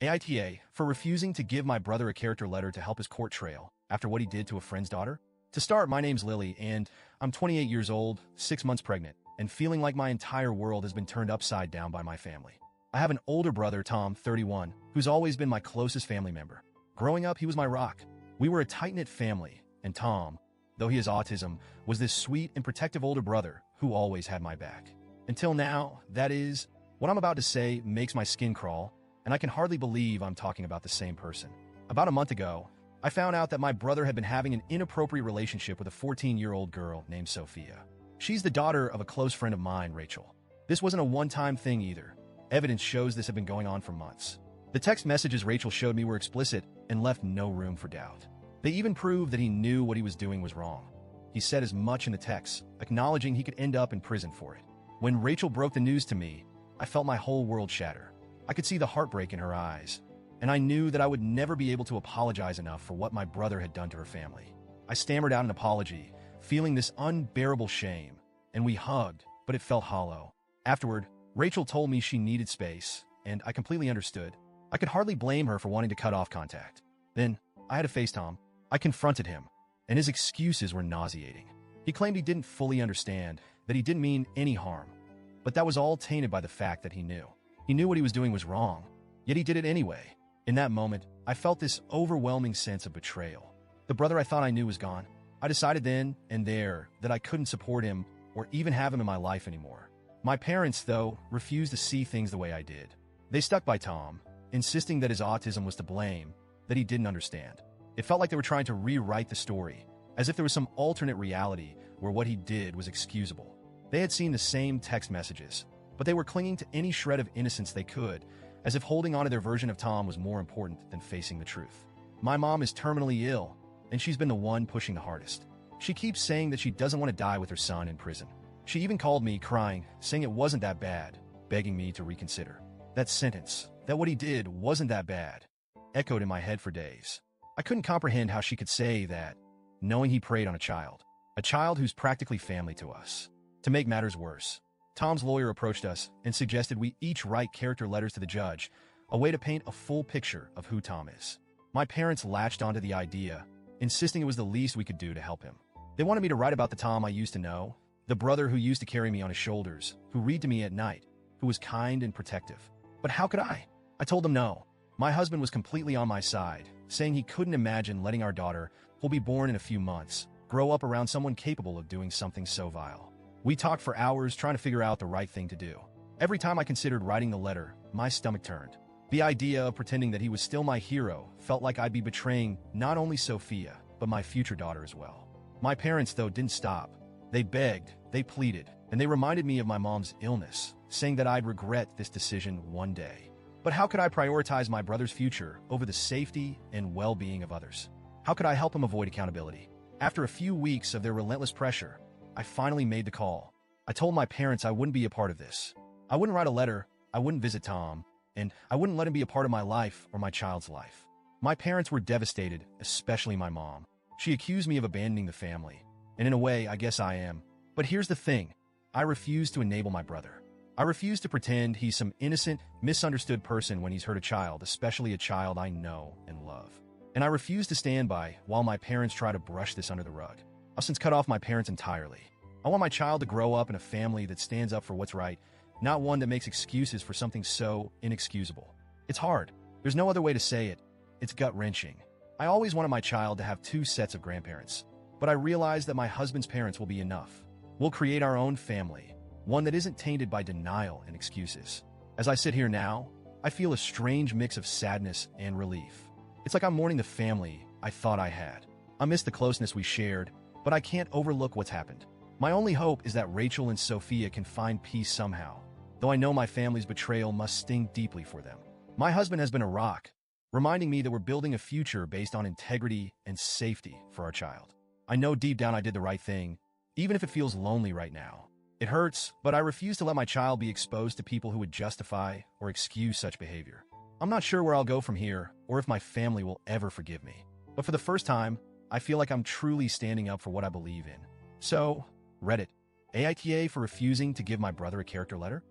AITA for refusing to give my brother a character letter to help his court trail after what he did to a friend's daughter. To start, my name's Lily, and I'm 28 years old, 6 months pregnant, and feeling like my entire world has been turned upside down by my family. I have an older brother, Tom, 31, who's always been my closest family member. Growing up, he was my rock. We were a tight-knit family, and Tom, though he has autism, was this sweet and protective older brother who always had my back. Until now, that is, what I'm about to say makes my skin crawl, and I can hardly believe I'm talking about the same person. About a month ago, I found out that my brother had been having an inappropriate relationship with a 14-year-old girl named Sophia. She's the daughter of a close friend of mine, Rachel. This wasn't a one-time thing either. Evidence shows this had been going on for months. The text messages Rachel showed me were explicit and left no room for doubt. They even proved that he knew what he was doing was wrong. He said as much in the text, acknowledging he could end up in prison for it. When Rachel broke the news to me, I felt my whole world shatter. I could see the heartbreak in her eyes, and I knew that I would never be able to apologize enough for what my brother had done to her family. I stammered out an apology, feeling this unbearable shame, and we hugged, but it felt hollow. Afterward, Rachel told me she needed space, and I completely understood. I could hardly blame her for wanting to cut off contact. Then, I had to face Tom. I confronted him, and his excuses were nauseating. He claimed he didn't fully understand, that he didn't mean any harm, but that was all tainted by the fact that he knew. He knew what he was doing was wrong, yet he did it anyway. In that moment, I felt this overwhelming sense of betrayal. The brother I thought I knew was gone. I decided then and there that I couldn't support him or even have him in my life anymore. My parents, though, refused to see things the way I did. They stuck by Tom, insisting that his autism was to blame, that he didn't understand. It felt like they were trying to rewrite the story, as if there was some alternate reality where what he did was excusable. They had seen the same text messages, but they were clinging to any shred of innocence they could, as if holding on to their version of Tom was more important than facing the truth. My mom is terminally ill, and she's been the one pushing the hardest. She keeps saying that she doesn't want to die with her son in prison. She even called me, crying, saying it wasn't that bad, begging me to reconsider. That sentence, that what he did wasn't that bad, echoed in my head for days. I couldn't comprehend how she could say that, knowing he preyed on a child who's practically family to us. To make matters worse, Tom's lawyer approached us and suggested we each write character letters to the judge, a way to paint a full picture of who Tom is. My parents latched onto the idea, insisting it was the least we could do to help him. They wanted me to write about the Tom I used to know, the brother who used to carry me on his shoulders, who read to me at night, who was kind and protective. But how could I? I told them no. My husband was completely on my side, saying he couldn't imagine letting our daughter, who'll be born in a few months, grow up around someone capable of doing something so vile. We talked for hours trying to figure out the right thing to do. Every time I considered writing the letter, my stomach turned. The idea of pretending that he was still my hero felt like I'd be betraying not only Sophia, but my future daughter as well. My parents, though, didn't stop. They begged, they pleaded, and they reminded me of my mom's illness, saying that I'd regret this decision one day. But how could I prioritize my brother's future over the safety and well-being of others? How could I help him avoid accountability? After a few weeks of their relentless pressure, I finally made the call. I told my parents I wouldn't be a part of this. I wouldn't write a letter, I wouldn't visit Tom, and I wouldn't let him be a part of my life or my child's life. My parents were devastated, especially my mom. She accused me of abandoning the family, and in a way, I guess I am. But here's the thing. I refuse to enable my brother. I refuse to pretend he's some innocent, misunderstood person when he's hurt a child, especially a child I know and love. And I refuse to stand by while my parents try to brush this under the rug. I've since cut off my parents entirely. I want my child to grow up in a family that stands up for what's right, not one that makes excuses for something so inexcusable. It's hard. There's no other way to say it. It's gut-wrenching. I always wanted my child to have 2 sets of grandparents, but I realized that my husband's parents will be enough. We'll create our own family, one that isn't tainted by denial and excuses. As I sit here now, I feel a strange mix of sadness and relief. It's like I'm mourning the family I thought I had. I miss the closeness we shared, but I can't overlook what's happened. My only hope is that Rachel and Sophia can find peace somehow, though I know my family's betrayal must sting deeply for them. My husband has been a rock, reminding me that we're building a future based on integrity and safety for our child. I know deep down I did the right thing, even if it feels lonely right now. It hurts, but I refuse to let my child be exposed to people who would justify or excuse such behavior. I'm not sure where I'll go from here, or if my family will ever forgive me. But for the first time, I feel like I'm truly standing up for what I believe in. So, Reddit, AITA for refusing to give my brother a character letter?